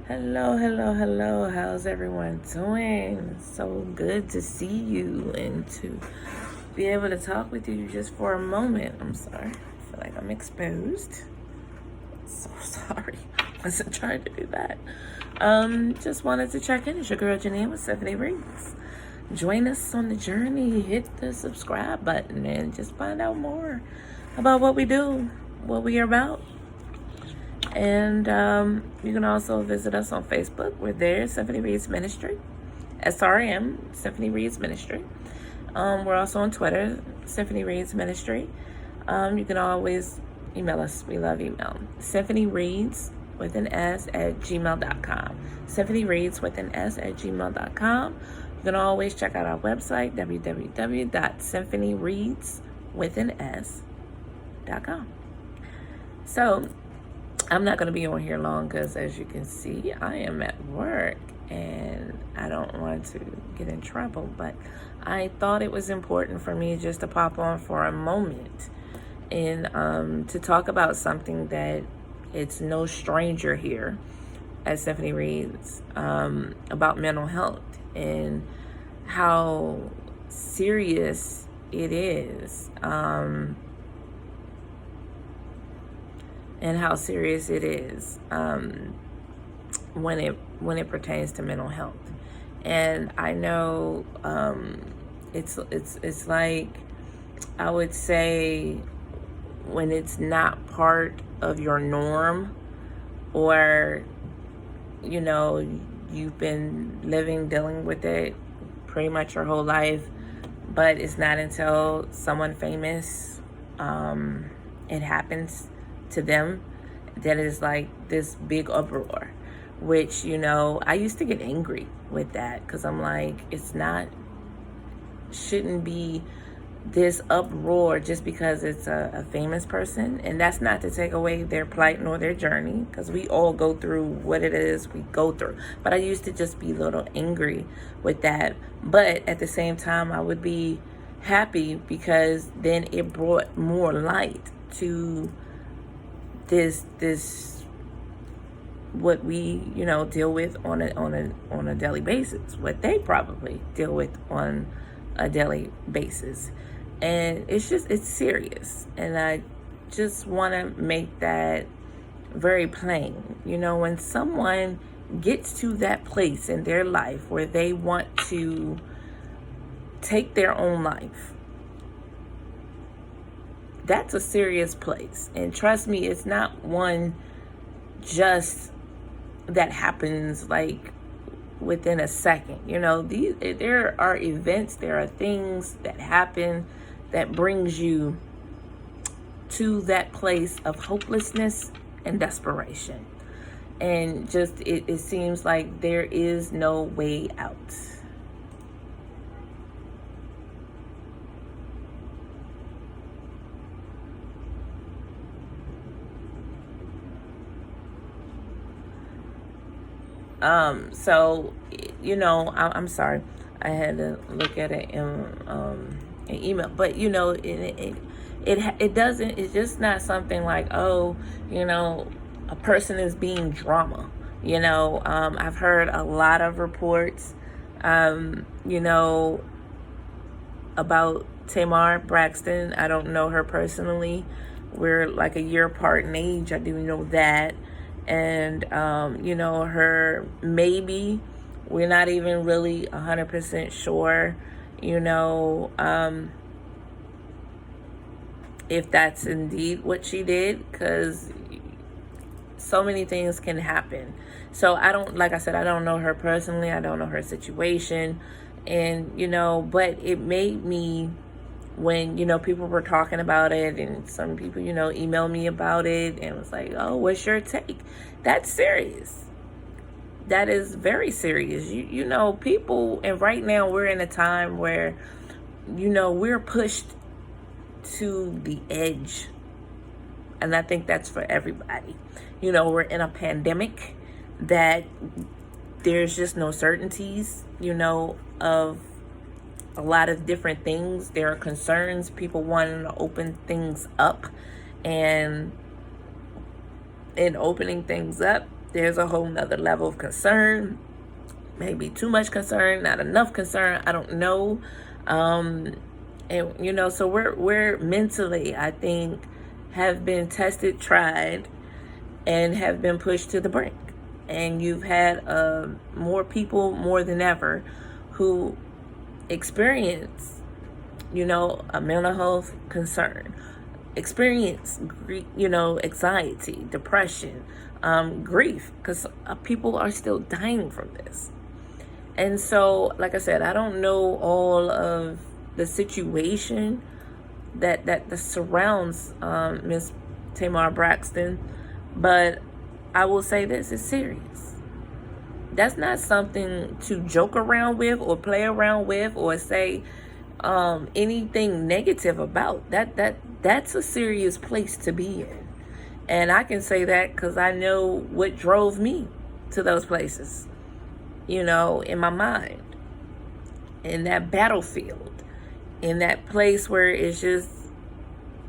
Hello, hello, hello. How's everyone doing? So good to see you and to be able to talk with you just for a moment. I'm sorry. I feel like I'm exposed. So sorry. Wasn't trying to do that. Just wanted to check in. It's your girl Janine with Stephanie Reads. Join us on the journey. Hit the subscribe button and just find out more about what we do, what we are about. And you can also visit us on Facebook. We're there, Stephanie Reads Ministry. SRM, Stephanie Reads Ministry. We're also on Twitter, Stephanie Reads Ministry. You can always email us. We love email. Stephanie Reads with an S at gmail.com. Stephanie Reads with an S at gmail.com. You can always check out our website, www.symphonyreadswithanS.com. So, I'm not going to be on here long because, as you can see, I am at work and I don't want to get in trouble. But I thought it was important for me just to pop on for a moment and to talk about something that it's no stranger here at Stephanie Reads about mental health and how serious it is. And how serious it is when it pertains to mental health. And I know it's like, I would say, when it's not part of your norm, or you've been dealing with it pretty much your whole life, but it's not until someone famous it happens to them that is like this big uproar, which I used to get angry with that because I'm like, shouldn't be this uproar just because it's a famous person. And that's not to take away their plight nor their journey, because we all go through what it is we go through. But I used to just be a little angry with that, but at the same time I would be happy because then it brought more light to this what we deal with on a daily basis, what they probably deal with on a daily basis. And it's serious, and I just want to make that very plain. When someone gets to that place in their life where they want to take their own life, that's a serious place. And trust me, it's not one just that happens like within a second. There are events, there are things that happen that brings you to that place of hopelessness and desperation. And just it seems like there is no way out. So, I'm sorry. I had to look at it in an email, but it doesn't. It's just not something like, oh, a person is being drama. I've heard a lot of reports, about Tamar Braxton. I don't know her personally. We're like a year apart in age. I do know that. And her, maybe, we're not even really 100% sure if that's indeed what she did, because so many things can happen. So I don't, like I said, I don't know her personally. I don't know her situation. And but it made me, when people were talking about it, and some people emailed me about it and was like, oh, what's your take? That's serious. That is very serious. People, and right now we're in a time where we're pushed to the edge, and I think that's for everybody. We're in a pandemic that there's just no certainties of a lot of different things. There are concerns, people wanting to open things up, and in opening things up, there's a whole nother level of concern, maybe too much concern, not enough concern, I don't know. And so we're mentally, I think, have been tested, tried, and have been pushed to the brink. And you've had more people, more than ever, who experience, a mental health concern, experience, anxiety, depression, grief, because people are still dying from this. And so, like I said, I don't know all of the situation that surrounds Miss Tamar Braxton, but I will say this, it's serious. That's not something to joke around with or play around with or say anything negative about. That's a serious place to be in. And I can say that because I know what drove me to those places, in my mind, in that battlefield, in that place where it's just,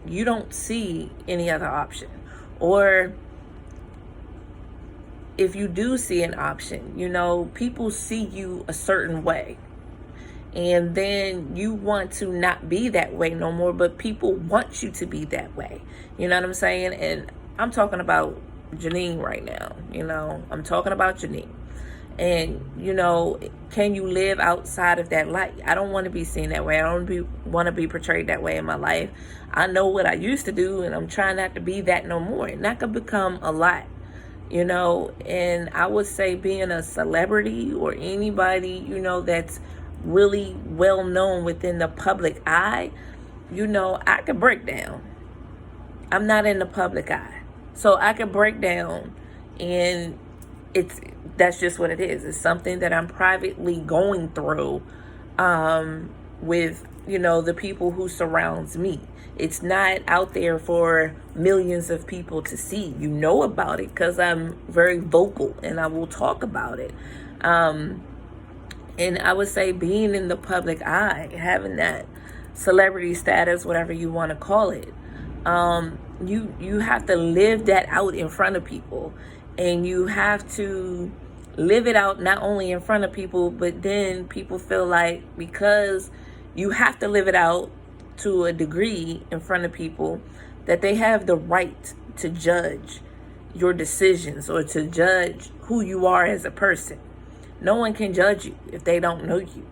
you don't see any other option. Or if you do see an option, people see you a certain way. And then you want to not be that way no more, but people want you to be that way. You know what I'm saying? And I'm talking about Janine right now. I'm talking about Janine. And, can you live outside of that light? I don't want to be seen that way. I don't want to be portrayed that way in my life. I know what I used to do, and I'm trying not to be that no more. And that could become a lot, And I would say being a celebrity or anybody, that's really well known within the public eye, I could break down. I'm not in the public eye. So I could break down, and that's just what it is. It's something that I'm privately going through with, the people who surrounds me. It's not out there for millions of people to see. You know about it because I'm very vocal and I will talk about it. And I would say being in the public eye, having that celebrity status, whatever you want to call it, you have to live that out in front of people. And you have to live it out not only in front of people, but then people feel like because you have to live it out to a degree in front of people, that they have the right to judge your decisions or to judge who you are as a person. No one can judge you if they don't know you.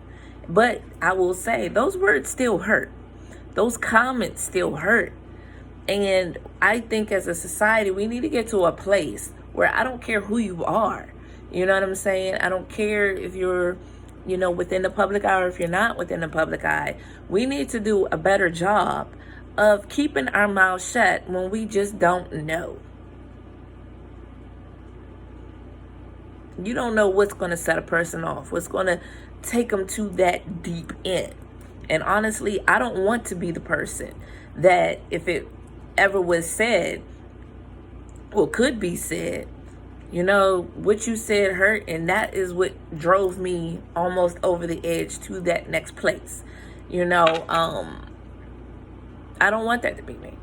But I will say those words still hurt. Those comments still hurt. And I think as a society, we need to get to a place where I don't care who you are. You know what I'm saying? I don't care if you're, within the public eye or if you're not within the public eye. We need to do a better job of keeping our mouths shut when we just don't know. You don't know what's going to set a person off, what's going to take them to that deep end. And honestly, I don't want to be the person that if it ever was said, or could be said, what you said hurt, and that is what drove me almost over the edge to that next place. I don't want that to be me.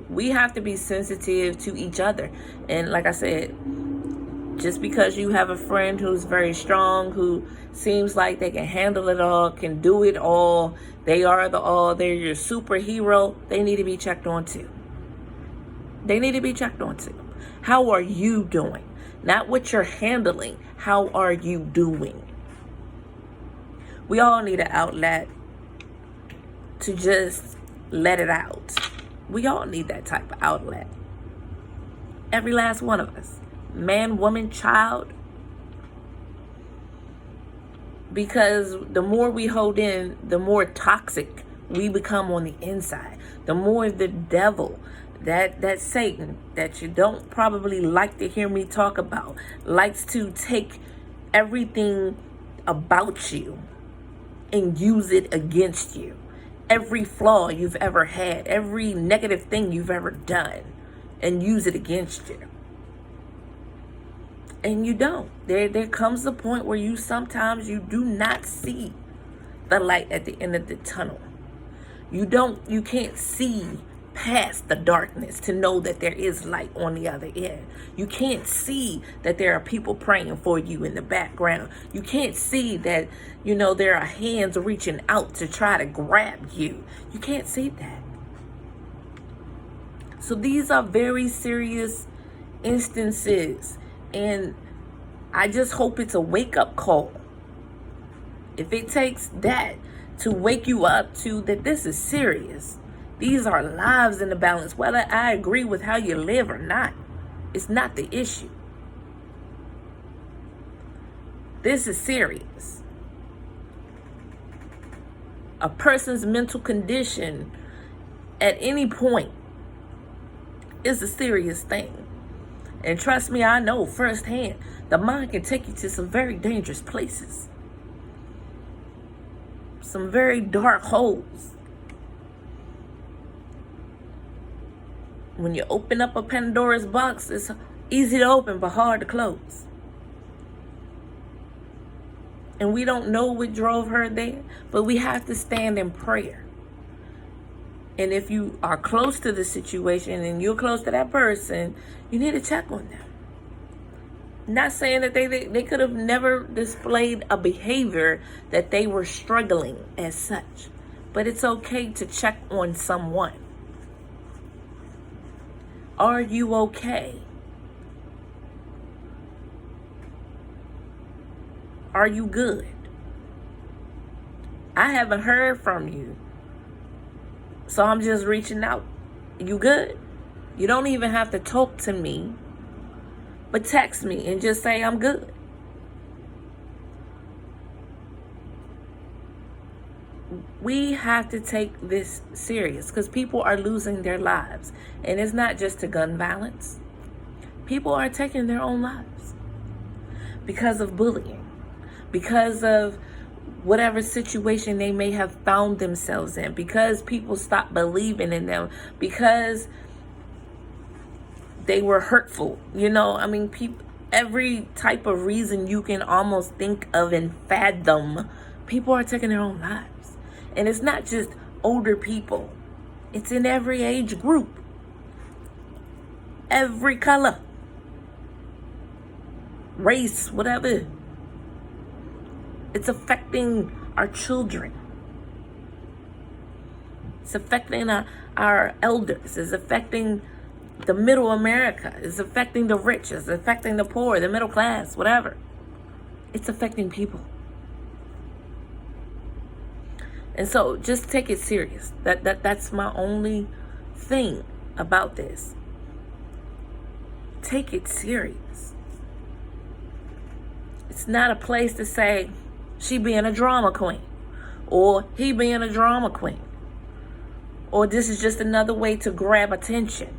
We have to be sensitive to each other. And like I said, just because you have a friend who's very strong, who seems like they can handle it all, can do it all, they are the all, they're your superhero, they need to be checked on too. They need to be checked on too. How are you doing? Not what you're handling. How are you doing? We all need an outlet to just let it out. We all need that type of outlet. Every last one of us. Man, woman, child. Because the more we hold in, the more toxic we become on the inside. The more the devil, that Satan, that you don't probably like to hear me talk about, likes to take everything about you and use it against you. Every flaw you've ever had, every negative thing you've ever done, and use it against you. And you don't. There comes a point where you do not see the light at the end of the tunnel. You can't see past the darkness to know that there is light on the other end. You can't see that there are people praying for you in the background. You can't see that, there are hands reaching out to try to grab you. You can't see that. So these are very serious instances, and I just hope it's a wake-up call. If it takes that to wake you up to that this is serious. These are lives in the balance. Whether I agree with how you live or not, it's not the issue. This is serious. A person's mental condition at any point is a serious thing. And trust me, I know firsthand, the mind can take you to some very dangerous places. Some very dark holes. When you open up a Pandora's box, it's easy to open but hard to close. And we don't know what drove her there, but we have to stand in prayer. And if you are close to the situation and you're close to that person, you need to check on them. Not saying that they could have never displayed a behavior that they were struggling as such. But it's okay to check on someone. Are you okay? Are you good? I haven't heard from you, so I'm just reaching out. You good? You don't even have to talk to me, but text me and just say I'm good. We have to take this serious because people are losing their lives. And it's not just to gun violence. People are taking their own lives because of bullying, because of whatever situation they may have found themselves in, because people stopped believing in them, because they were hurtful. Every type of reason you can almost think of and fathom, people are taking their own lives. And it's not just older people. It's in every age group. Every color. Race, whatever. It's affecting our children. It's affecting our elders. It's affecting the middle America. It's affecting the rich. It's affecting the poor, the middle class, whatever. It's affecting people. And so just take it serious. That's my only thing about this. Take it serious. It's not a place to say she being a drama queen or he being a drama queen, or this is just another way to grab attention.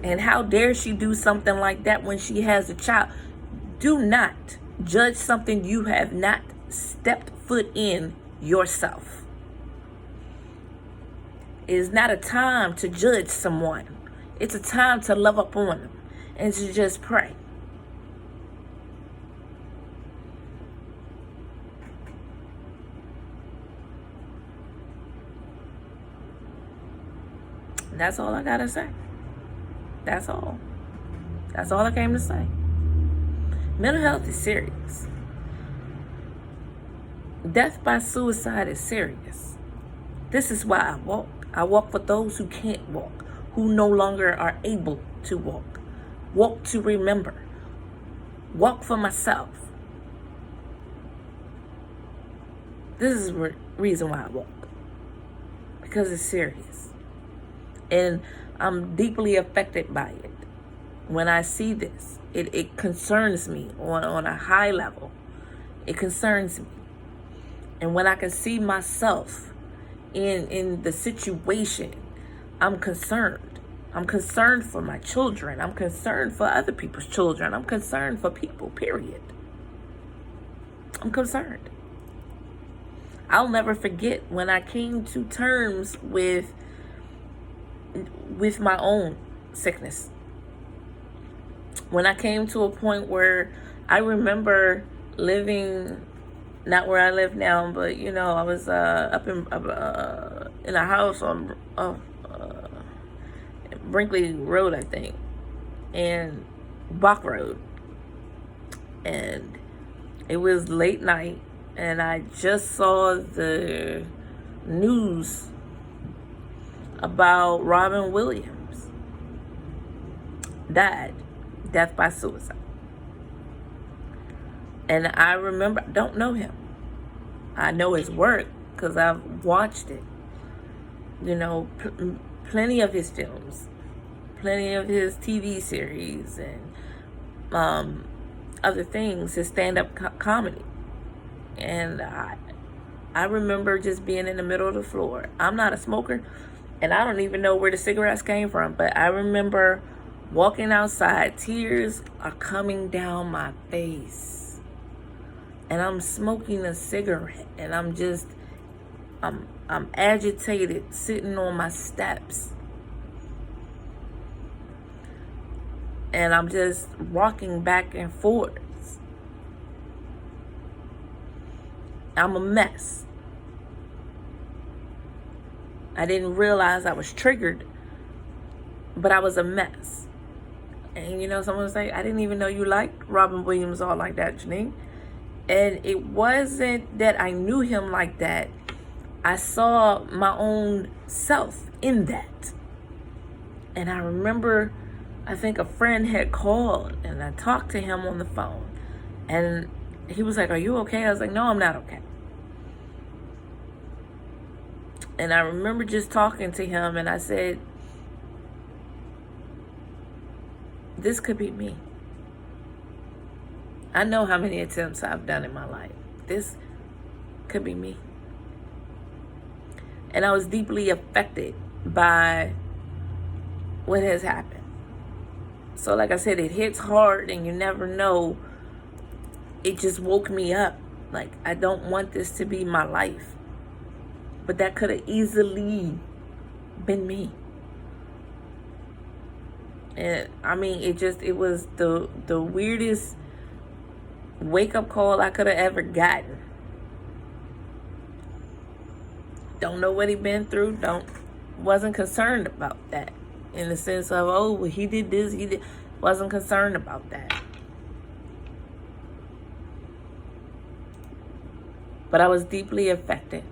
And how dare she do something like that when she has a child? Do not judge something you have not stepped foot in yourself. It is not a time to judge someone. It's a time to love up on them and to just pray. That's all I gotta say. That's all. That's all I came to say. Mental health is serious. Death by suicide is serious. This is why I walk. I walk for those who can't walk, who no longer are able to walk. Walk to remember. Walk for myself. This is the reason why I walk. Because it's serious. And I'm deeply affected by it. When I see this, it concerns me on a high level. It concerns me. And when I can see myself in the situation, I'm concerned. I'm concerned for my children. I'm concerned for other people's children. I'm concerned for people, period. I'm concerned. I'll never forget when I came to terms with my own sickness. When I came to a point where I remember living, not where I live now, but I was up in a house on Brinkley Road, I think, and Bach Road. And it was late night, and I just saw the news about Robin Williams died, death by suicide. And I remember, I don't know him. I know his work because I've watched it. You know, plenty of his films, plenty of his TV series, and other things, his stand-up comedy. And I remember just being in the middle of the floor. I'm not a smoker, and I don't even know where the cigarettes came from, but I remember walking outside, tears are coming down my face, and I'm smoking a cigarette, and I'm agitated, sitting on my steps, and I'm just rocking back and forth. I'm a mess. I didn't realize I was triggered, but I was a mess. And you know, someone was like, I didn't even know you liked Robin Williams all like that, Janine. And it wasn't that I knew him like that. I saw my own self in that. And I remember, I think a friend had called, and I talked to him on the phone. And he was like, are you okay? I was like, no, I'm not okay. And I remember just talking to him, and I said, this could be me. I know how many attempts I've done in my life. This could be me. And I was deeply affected by what has happened. So like I said, it hits hard, and you never know. It just woke me up. Like, I don't want this to be my life. But that could have easily been me. And I mean, it was the weirdest wake-up call I could have ever gotten. Don't know what he been through. Wasn't concerned about that. In the sense of, oh, well, he did this, wasn't concerned about that. But I was deeply affected.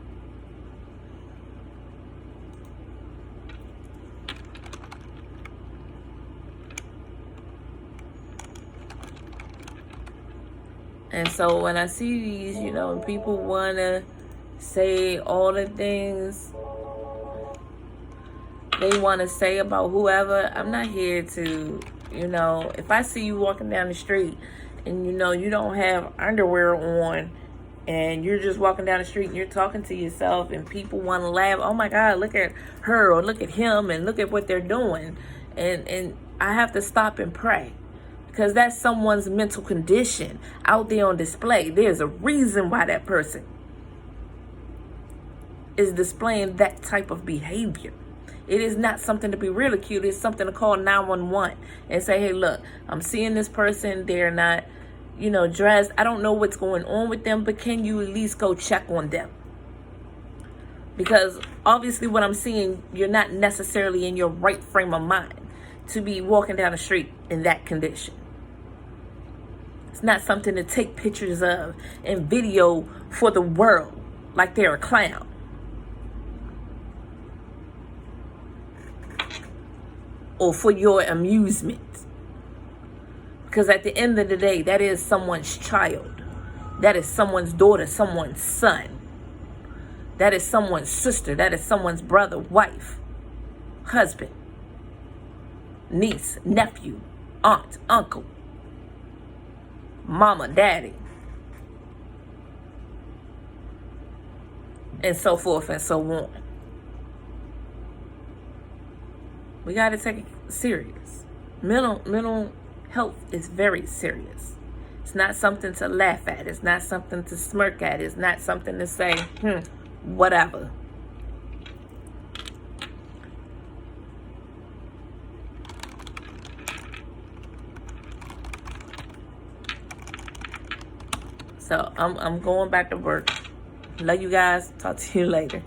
And so when I see these, you know, people want to say all the things they want to say about whoever, I'm not here to, you know, if I see you walking down the street and, you know, you don't have underwear on and you're just walking down the street and you're talking to yourself and people want to laugh, oh my God, look at her or look at him and look at what they're doing. And I have to stop and pray. Because that's someone's mental condition out there on display. There's a reason why that person is displaying that type of behavior. It is not something to be ridiculed. It's something to call 911 and say, hey, look, I'm seeing this person. They're not, you know, dressed. I don't know what's going on with them, but can you at least go check on them? Because obviously what I'm seeing, you're not necessarily in your right frame of mind to be walking down the street in that condition. It's not something to take pictures of and video for the world like they're a clown. Or for your amusement. Because at the end of the day, that is someone's child. That is someone's daughter, someone's son. That is someone's sister. That is someone's brother, wife, husband, niece, nephew, aunt, uncle, mama, daddy, and so forth and so on. We got to take it serious. Mental health is very serious. It's not something to laugh at. It's not something to smirk at. It's not something to say, whatever. So I'm going back to work. Love you guys. Talk to you later.